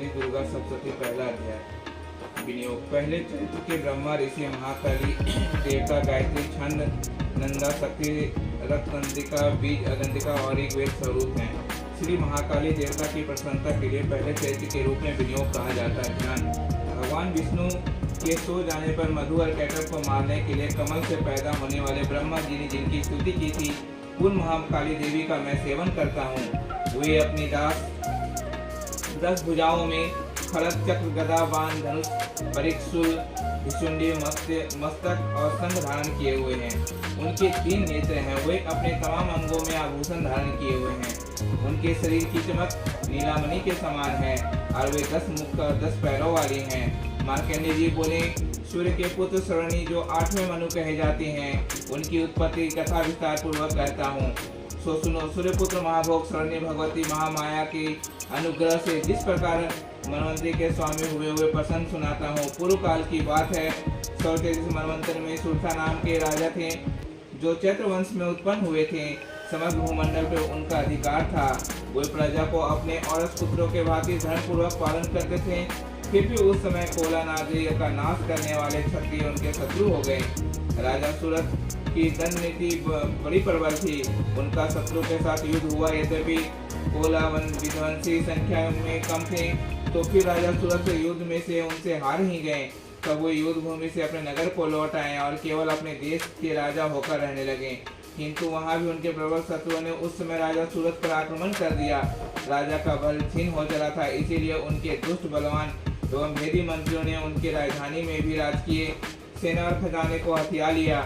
श्री दुर्गा सप्तशती पहला अध्याय। विनियोग। पहले चैत्र के ब्रह्मा ऋषि महाकाली देवता गायत्री छंद नंदा शक्ति रक्तंदिका बीज अगंतिका और एक वेद स्वरूप हैं। श्री महाकाली देवता की प्रसन्नता के लिए पहले चैत्र के रूप में विनियोग कहा जाता है। ध्यान। भगवान विष्णु के सो जाने पर मधु और कैटव को मारने के लिए कमल से पैदा होने वाले ब्रह्मा जी ने जिनकी स्तुति की थी, उन महाकाली देवी का मैं सेवन करता हूँ। वे अपनी 10 भुजाओं में खड़ग चक्र गदा बाण धनुष परिक्षुल भिशुंडी मस्तक और संग धारण किए हुए हैं। उनके 3 नेत्र हैं। वे अपने तमाम अंगों में आभूषण धारण किए हुए हैं। उनके शरीर की चमक नीलामणि के समान है और वे 10 मुख और 10 पैरों वाली हैं। मार्कंडेय जी बोले, सूर्य के पुत्र सरणी जो 8वें मनु कहे जाते हैं, उनकी उत्पत्ति कथा विस्तार पूर्वक कहता हूँ। सो सुनो। सूर्यपुत्र महाभोग सरण्य भगवती महामाया के अनुग्रह से जिस प्रकार मनवंतरी के स्वामी हुए प्रसंग सुनाता हूँ। पूर्व काल की बात है। 133 मनवंतर में सुरथा नाम के राजा थे, जो चैत्र वंश में उत्पन्न हुए थे। समग्र भूमंडल पर उनका अधिकार था। वे प्रजा को अपने और पुत्रों के भांति धर्म पूर्वक पालन करते थे। फिर भी उस समय कोला नागरी का नाश करने वाले क्षत्रिय उनके शत्रु हो गए। राजा सूरत की दंड नीति बड़ी प्रबल थी। उनका शत्रु के साथ युद्ध हुआ। यद्यपि कोला विध्वंसी संख्या में कम थे, तो फिर राजा सूरत से युद्ध में से उनसे हार ही गए। तब वो युद्ध भूमि से अपने नगर को लौट आए और केवल अपने देश के राजा होकर रहने लगे। किंतु वहां भी उनके प्रबल शत्रुओं ने उस समय राजा सूरत पर आक्रमण कर दिया। राजा का बल छीन हो चला था, इसीलिए उनके दुष्ट बलवान एवं भेदी मंत्रियों ने उनकी राजधानी में भी राजकीय सेना और खजाने को हथिया लिया।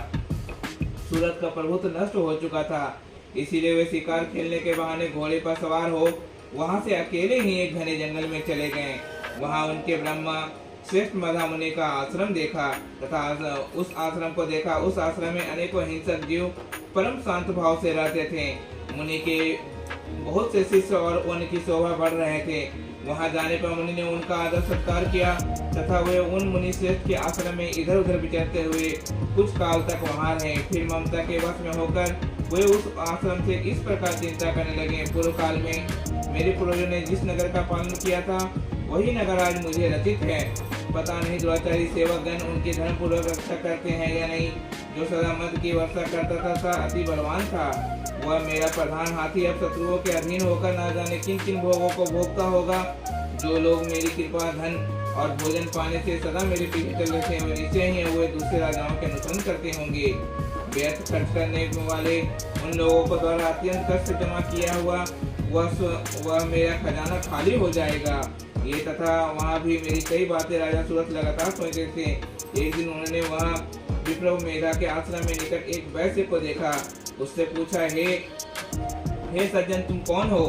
सूरत का प्रभुत्व नष्ट हो चुका था, इसीलिए वे शिकार खेलने के बहाने घोड़े पर सवार हो वहां से अकेले ही एक घने जंगल में चले गए। वहां उनके ब्रह्मा श्रेष्ठ मधा मुनि का आश्रम देखा तथा उस आश्रम को देखा। उस आश्रम में अनेकों हिंसक जीव परम शांत भाव से रहते थे। मुनि के बहुत से शिष्य और उनकी शोभा बढ़ रहे थे। वहां जाने पर मुनि ने उनका आदर सत्कार किया तथा वे उन मुनि श्रेष्ठ के आश्रम में इधर उधर विचरते हुए कुछ काल तक वहां रहे। फिर ममता के वश में होकर वे उस आश्रम से इस प्रकार चिंता करने लगे। पूर्व काल में मेरे पूर्वजों ने जिस नगर का पालन किया था, वही नगर आज मुझे रचित है। पता नहीं दुराचारी सेवकगण उनकी धर्म पूर्वक रक्षा करते हैं या नहीं। जो सदा मद की वर्षा करता था अति बलवान था। वह मेरा प्रधान हाथी अब शत्रुओं के अधीन होकर न जाने किन किन भोगों को भोगता होगा। जो लोग मेरी कृपा धन और भोजन पाने से सदा मेरे पीछे चल रहे थे, निश्चय ही हुए दूसरे राजाओं के अनुसरण करते होंगे। व्यर्थ खर्च करने वाले उन लोगों को द्वारा अत्यंत कष्ट जमा किया हुआ वह मेरा खजाना खाली हो जाएगा। ये तथा वहाँ भी मेरी कई बातें राजा सूरत लगातार सोचते थे। एक दिन उन्होंने वहाँ विप्र मेधा के आश्रम में निकट एक वैश्य को देखा। उससे पूछा, हे सज्जन, तुम कौन हो?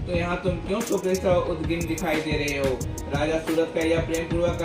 तो यहाँ तुम क्यों शोकृष्ट और उद्गिन दिखाई दे रहे हो? राजा सूरत का यह प्रेम पूर्वक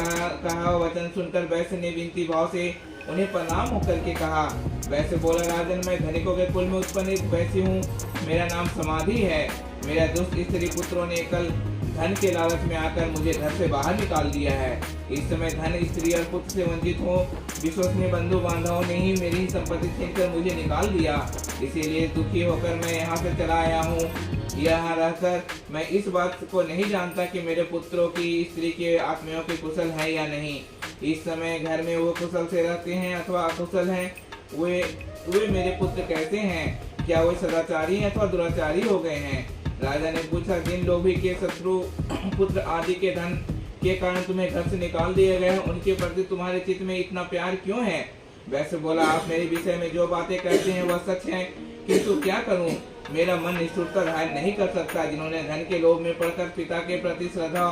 कहा वचन सुनकर वैश्य ने विनती भाव से उन्हें प्रणाम होकर के कहा। वैसे बोला, राजन, मैं धनिकों के कुल में उत्पन्न एक वैश्य हूँ। मेरा नाम समाधि है। मेरा दुष्ट स्त्री पुत्रों ने कल धन के लालच में आकर मुझे घर से बाहर निकाल दिया है। इस समय धन, स्त्री और पुत्र से वंचित हो विश्वसनीय बंधु बांधवों ने ही मेरी संपत्ति छीनकर मुझे निकाल दिया। इसीलिए दुखी होकर मैं यहाँ से चला आया हूँ। यहाँ रहकर मैं इस बात को नहीं जानता कि मेरे पुत्रों की स्त्री के आत्मियों के कुशल है या नहीं। इस समय घर में वो कुशल से रहते हैं अथवा अकुशल हैं। वे मेरे पुत्र कैसे हैं? क्या वे सदाचारी अथवा दुराचारी हो गए हैं? राजा ने पूछा, जिन लोभी के शत्रु पुत्र आदि के धन के कारण तुम्हें घर से निकाल दिए गए हैं, उनके प्रति तुम्हारे चित्त में इतना प्यार क्यों है? वैसे बोला, आप मेरे विषय में जो बातें कहते हैं वह सच है, किंतु क्या करूं? मेरा मन निष्ठुरता धारण नहीं कर सकता। जिन्होंने धन के लोभ में पड़कर पिता के प्रति श्रद्धा,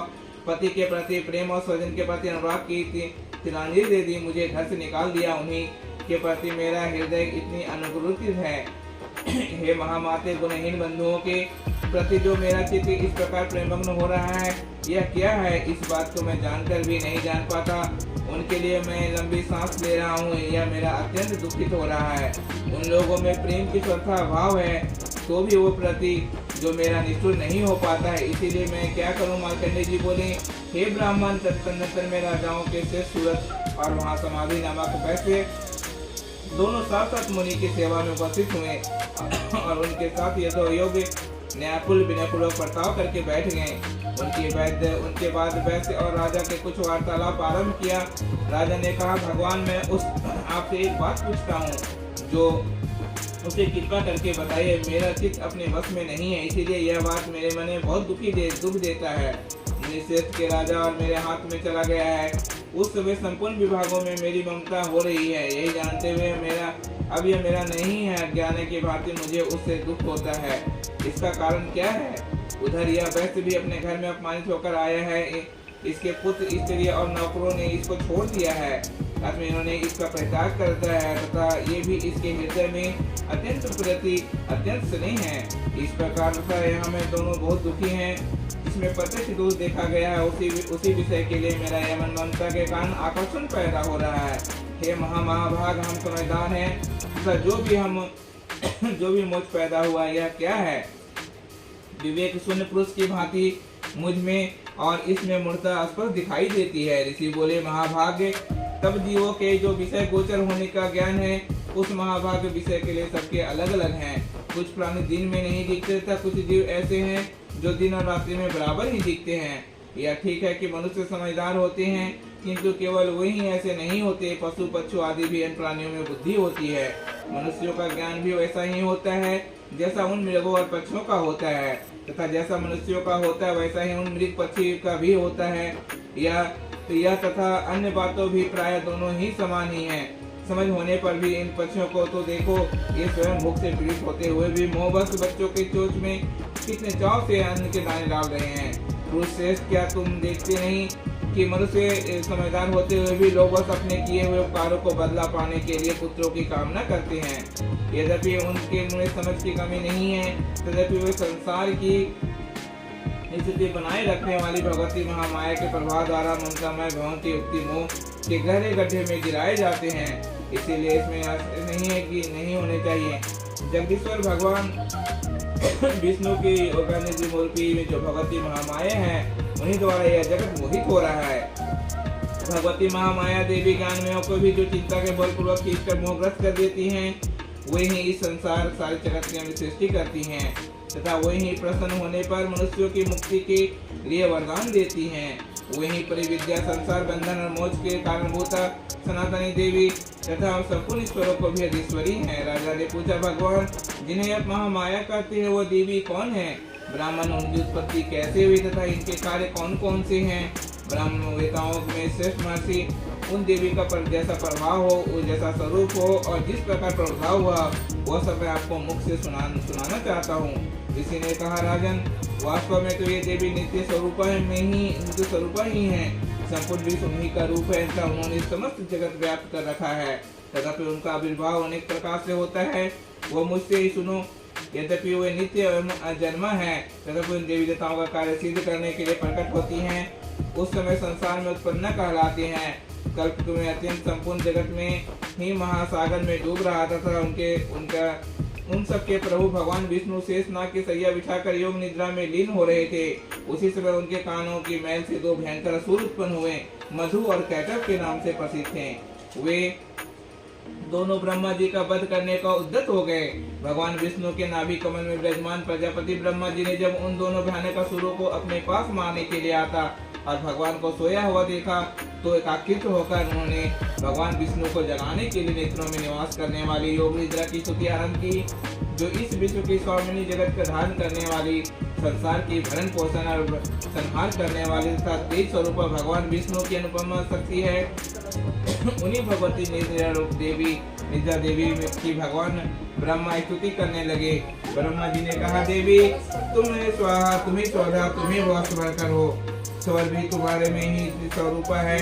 पति के प्रति प्रेम और स्वजन के प्रति अनुराग की तिलांजलि दे दी, मुझे घर से निकाल दिया, उन्हीं के प्रति मेरा हृदय इतनी अनुग्रहित है। हे महामाते, गुणहीन बंधुओं के प्रति जो मेरा चित्त इस प्रकार प्रेममग्न हो रहा है, यह क्या है? इस बात को मैं जानकर भी नहीं जान पाता। उनके लिए मैं लंबी सांस ले रहा हूँ। यह मेरा अत्यंत दुखित हो रहा है। उन लोगों में प्रेम की श्रद्धा भाव है, तो भी वो प्रति जो मेरा निष्ठुर नहीं हो पाता है। इसीलिए मैं क्या करूँ? मार्कंडेय जी बोले, हे ब्राह्मण, तदनंतर में राजाओं के श्रेष्ठ सूरत और वहाँ समाधि नामक वैसे दोनों साथ मुनि की सेवा में उपस्थित हुए और उनके साथ यथोयोग्य न्यायपूर्ण विनयपूर्वक बर्ताव करके बैठ गए। उनके बाद वैश्य और राजा के कुछ वार्तालाप आरंभ किया। राजा ने कहा, भगवान मैं आपसे एक बात पूछता हूँ, जो उसे कृपा करके बताइए। मेरा चित्त अपने वश में नहीं है, इसीलिए यह बात मेरे मन में बहुत दुख देता है। निश्रेष्ठ के राजा और मेरे हाथ में चला गया है। उस समय संपूर्ण विभागों में मेरी ममता हो रही है। यही जानते हुए अब यह मेरा नहीं है, अज्ञान की भांति मुझे उससे दुख होता है। इसका कारण क्या है? उधर यह वैश्य भी अपने घर में अपमानित होकर आया है। इसके पुत्र, स्त्री और नौकरों ने इसको छोड़ दिया है। इन्होंने इसका परित्याग करता है तथा ये भी इसके हृदय में अत्यंत स्नेह है। इस प्रकार हमें दोनों बहुत दुखी हैं। इसमें प्रत्यक्ष दोष देखा गया है। उसी विषय के लिए मेरा यह मन ममता के कारण आकर्षण पैदा हो रहा है। हे महाभाग, हम समझदार हैं तथा जो भी मुझ पैदा हुआ यह क्या है? विवेक शून्य पुरुष की भांति मुझ में और इसमें मूर्ता स्पष्ट दिखाई देती है। ऋषि बोले, महाभाग्य, तब जीवों के जो विषय गोचर होने का ज्ञान है, उस महाभाग्य विषय के लिए सबके अलग अलग हैं। कुछ प्राणी दिन में नहीं दिखते तथा कुछ जीव ऐसे हैं जो दिन और रात्रि में बराबर ही दिखते हैं। यह ठीक है कि मनुष्य समझदार होते हैं, किंतु केवल वही ऐसे नहीं होते। पशु पक्षु आदि भी इन प्राणियों में बुद्धि होती है। मनुष्यों का ज्ञान भी वैसा ही होता है जैसा उन मृगों और पक्षियों का होता है, तथा जैसा मनुष्यों का होता है वैसा ही उन मृग पक्षी का भी होता है। यह तथा अन्य बातों भी प्राय दोनों ही समान ही हैं। समझ होने पर भी इन पक्षियों को तो देखो, ये स्वयं भूख से पीड़ित होते हुए भी मोहबस बच्चों के चोंच में कितने चाव से अन्न के दाने डाल रहे हैं। पुरुष श्रेष्ठ, क्या तुम देखते नहीं कि मनुष्य समझदार होते हुए भी लोग बस अपने किए हुए उपकारों को बदला पाने के लिए पुत्रों की कामना करते हैं। यद्यपि उनके में समझ की कमी नहीं है, तथापि वे संसार की स्थिति बनाए रखने वाली भगवती महामाया के प्रभाव द्वारा ममतामय भवन की युक्ति मोह के गहरे गड्ढे में गिराए जाते हैं। इसीलिए इसमें नहीं है कि नहीं होने चाहिए। जगदीश्वर भगवान विष्णु की organism मूर्ति में जो भगवती महामाया है, उन्हीं द्वारा यह जगत मोहित हो रहा है। भगवती महामाया देवी ज्ञानियों को भी जो चिंता के बलपूर्वक खींचकर मोहग्रस्त कर देती हैं, वे ही इस संसार सारे जगत की सृष्टि करती हैं तथा वही ही प्रसन्न होने पर मनुष्यों की मुक्ति के लिए वरदान देती हैं। वही परिविद्या, संसार बंधन और मोक्ष के कारणभूता सनातनी देवी तथा संपूर्ण ईश्वरों को भी अधीश्वरी है। राजा ने पूछा, भगवान जिन्हें आप महामाया कहते हैं, वो देवी कौन है? ब्राह्मण, उनकी उत्पत्ति कैसे हुई तथा इनके कार्य कौन कौन से हैं? ब्राह्मण वेताओं में श्रेष्ठ महर्षि उन देवी का जैसा प्रभाव हो, वो जैसा स्वरूप हो और जिस प्रकार प्रभाव हुआ, वह सब मैं आपको मुख से सुनाना चाहता हूँ। ऋषि ने कहा, राजन, वास्तव में तो ये देवी नित्य स्वरूप ही है। संपूर्ण विश्व उन्हीं का रूप है, ऐसा उन्होंने समस्त जगत व्याप्त कर रखा है। तथापि उनका आविर्भाव अनेक प्रकार से होता है, वो मुझसे ही सुनो। यद्यपि वे नित्य एवं अजन्मा है, तथापि उन देवी देवताओं का कार्य सिद्ध करने के लिए प्रकट होती हैं। उस समय संसार में उत्पन्न कहलाते हैं। कल्प में अत्यंत संपूर्ण जगत में ही महासागर में डूब रहा था तथा उन सब के प्रभु भगवान विष्णु शेष नाग की सैया बिछाकर योग निद्रा में लीन हो रहे थे। उसी समय उनके कानों की मैल से दो भयंकर असुर उत्पन्न हुए, मधु और कैटव के नाम से प्रसिद्ध थे। वे दोनों ब्रह्मा जी का वध करने का उद्यत हो गए। भगवान विष्णु के नाभि कमल में विराजमान प्रजापति ब्रह्मा जी ने जब उन दोनों भयानक असुरों को अपने पास मारने के लिए आता और भगवान को सोया हुआ देखा, तो एकाकित होकर उन्होंने भगवान विष्णु को जगाने के लिए नेत्रों में निवास करने वाली योग निद्रा की स्तुति आरंभ की, जो इस विश्व की स्वामिनी, जगत का धारण करने वाली, संसार की भरण पोषण और संहार करने वाली तथा तेज स्वरूप भगवान विष्णु की अनुपमा शक्ति है। उन्हीं भगवती निद्रा देवी की भगवान ब्रह्मा स्तुति करने लगे। ब्रह्मा जी ने कहा, देवी तुम्हें स्वाहा, तुम्हें स्वधा, तुम्हें वह स्वर करो। स्वर भी तुम्हारे में ही स्वरूपा है।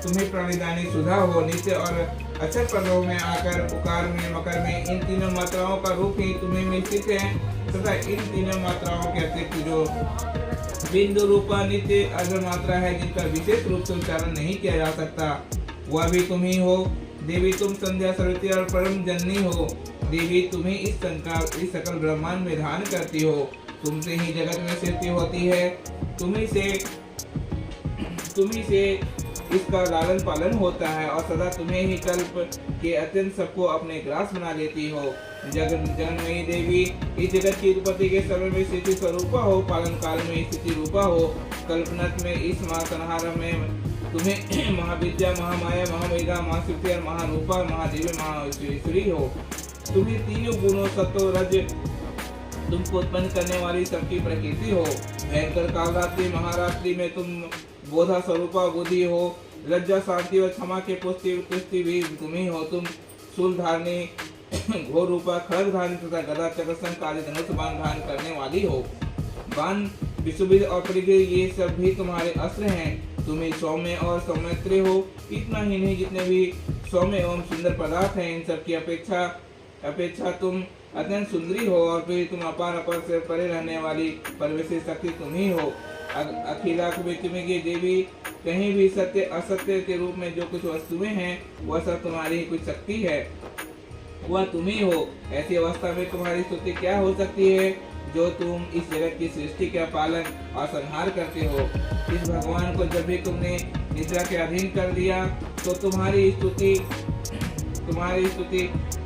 तुम्हें प्राणिदानी सुधा हो, नित्य और अक्षर पदों में आकर उकार में मकर में इन तीनों मात्राओं का रूप ही तुम्हें में स्थित है तथा इन तीनों मात्राओं के अतिरिक्त जो बिंदु रूपा नित्य अर्ध मात्रा है, जिनका विशेष रूप से उच्चारण नहीं किया जा सकता, वह भी तुम ही हो। देवी तुम संध्या सरस्वती और परम जननी हो। देवी तुम्हें इस सकल ब्रह्मांड में धारण करती हो। तुमसे ही जगत में सृष्टि होती है। तुम्ही से इसका लालन पालन होता है और सदा तुम्हें ही कल्प के अत्यंत सबको अपने ग्रास बना लेती हो। जगन्मयी देवी इस जगत की उत्पत्ति के समय में स्थिति स्वरूपा हो, पालन काल में स्थिति रूपा हो कल्पनत में इस महासंहार में तुम्हें महाविद्या, महामाया, महामेधा, महाशक्ति और महारूपा, महादेवी, महाश्री हो। तुम्हें तीनों गुणों सत्व रज तुमको उत्पन्न करने वाली सबकी प्रकृति हो। भयंकर कालरात्रि महारात्रि में तुम बोधा स्वरूपा बुद्धि हो। लज्जा, शांति और क्षमा के पुष्टि भी तुम ही हो। तुम शूल धारणी, घोर रूपा, खड़ग धारणी तथा गदा, चक्र, काली धनुष बाण धारण करने वाली हो। बाण, विशुभिद और परिघ ये सब भी तुम्हारे अस्त्र हैं। तुम्हें सौम्य और सौमित्री हो। इतना ही नहीं, जितने भी सौम्य एवं सुंदर पदार्थ हैं इन सब की अपेक्षा तुम अत्यंत सुंदरी हो। और फिर तुम अपार से परे रहने वाली परमेश्वरी शक्ति तुम ही हो। अखिला की देवी, कहीं भी सत्य असत्य के रूप में जो कुछ वस्तुएं हैं वह सब तुम्हारी कुछ शक्ति है, वह तुम ही हो। ऐसी अवस्था में तुम्हारी स्तुति क्या हो सकती है जो तुम इस जगत की सृष्टि का पालन और संहार करते हो। इस भगवान को जब भी तुमने निद्रा के अधीन कर दिया तो तुम्हारी स्तुति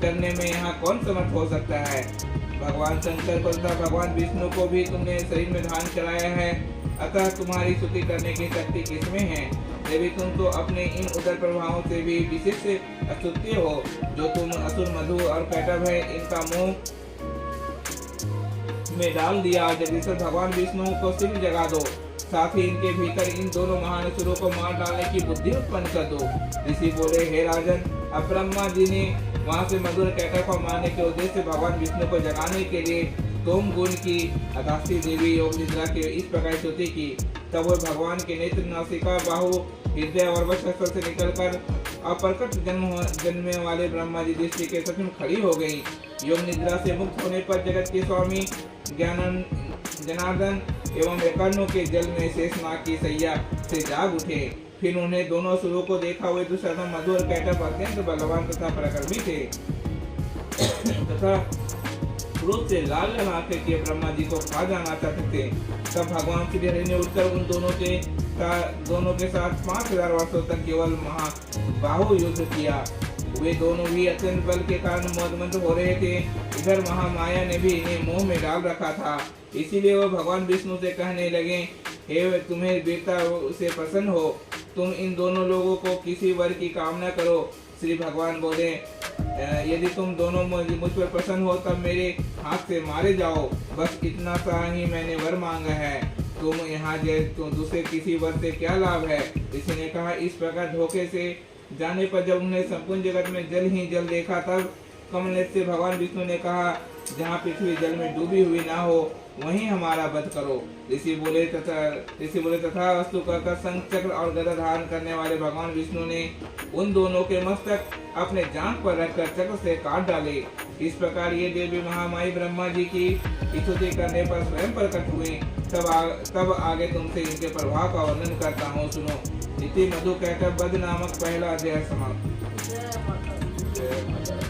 करने में यहाँ कौन समर्थ हो सकता है। भगवान शंकर को तथा भगवान विष्णु को भी तुमने शरीर में धारण कराया है, अतः तुम्हारी स्तुति करने की शक्ति किसमें है। देवी, तुम तो अपने इन उदर प्रभावों से भी विशिष्ट अस्तुत्य हो। जो तुम असुर, मधु और कैटभ है, इनका मुंह में डाल दिया। जगदीश्वर भगवान विष्णु को शीघ्र जगा दो, साथ ही इनके भीतर इन दोनों महान असुरों को मार डालने की बुद्धि उत्पन्न कर दो। ऋषि बोले, हे राजन, अब ब्रह्मा जी ने वहां से मधुर कैटभ को मारने के उद्देश्य से भगवान विष्णु को जगाने के लिए तुम गुण की अदासी देवी योग निद्रा के इस प्रकार स्तुति की। तब वह भगवान के नेत्र, नासिका, बाहु, हृदय और वक्षस्थल से निकलकर अप्रकट जन्मने वाले ब्रह्मा जी दृष्टि के सचमुच खड़ी हो गई। योग निद्रा से मुक्त होने पर जगत के स्वामी जनार्दन एवं कर्णों के जल में शेषनाग की सैया से जाग उठे। फिर उन्हें दोनों असुरों को देखा। वे दुष्टम, मधु और कैटभ अत्यंत बलवान तथा पराक्रमी थे तथा क्रोध से लाल आंखें के ब्रह्मा जी को खा जाना चाहते थे। तब भगवान श्री हरि ने उठकर उन दोनों के साथ 5000 वर्षों तक केवल महाबाहु युद्ध किया। वे दोनों भी अत्यंत बल के कारण मदमस्त हो रहे थे। इधर महामाया ने भी इन्हें मोह में डाल रखा था। इसीलिए वह भगवान विष्णु से कहने लगे, हे तुम्हें वीरता से प्रसन्न हो, तुम इन दोनों लोगों को किसी वर की कामना करो। श्री भगवान बोले, यदि तुम दोनों मुझ पर प्रसन्न हो तब मेरे हाथ से मारे जाओ। बस इतना सा ही मैंने वर मांगा है। तुम यहाँ तो दूसरे किसी वर से क्या लाभ है। ऋषि ने कहा, इस प्रकार धोखे से जाने पर जब उन्हें संपूर्ण जगत में जल ही जल देखा तब कमलनेत्र से भगवान विष्णु ने कहा, जहाँ पृथ्वी जल में डूबी हुई ना हो वहीं हमारा वध करो। ऋषि बोले तथा वस्तु कहकर शंख, चक्र और गदा धारण करने वाले भगवान विष्णु ने उन दोनों के मस्तक अपने जांघ पर रखकर चक्र से काट डाले। इस प्रकार ये देवी महामाई ब्रह्मा जी की स्तुति करने पर स्वयं प्रकट हुए। तब आगे तुमसे इनके प्रभाव का वर्णन करता हूँ, सुनो। इति मधु कैटभ वध नामक पहला अध्याय समाप्त।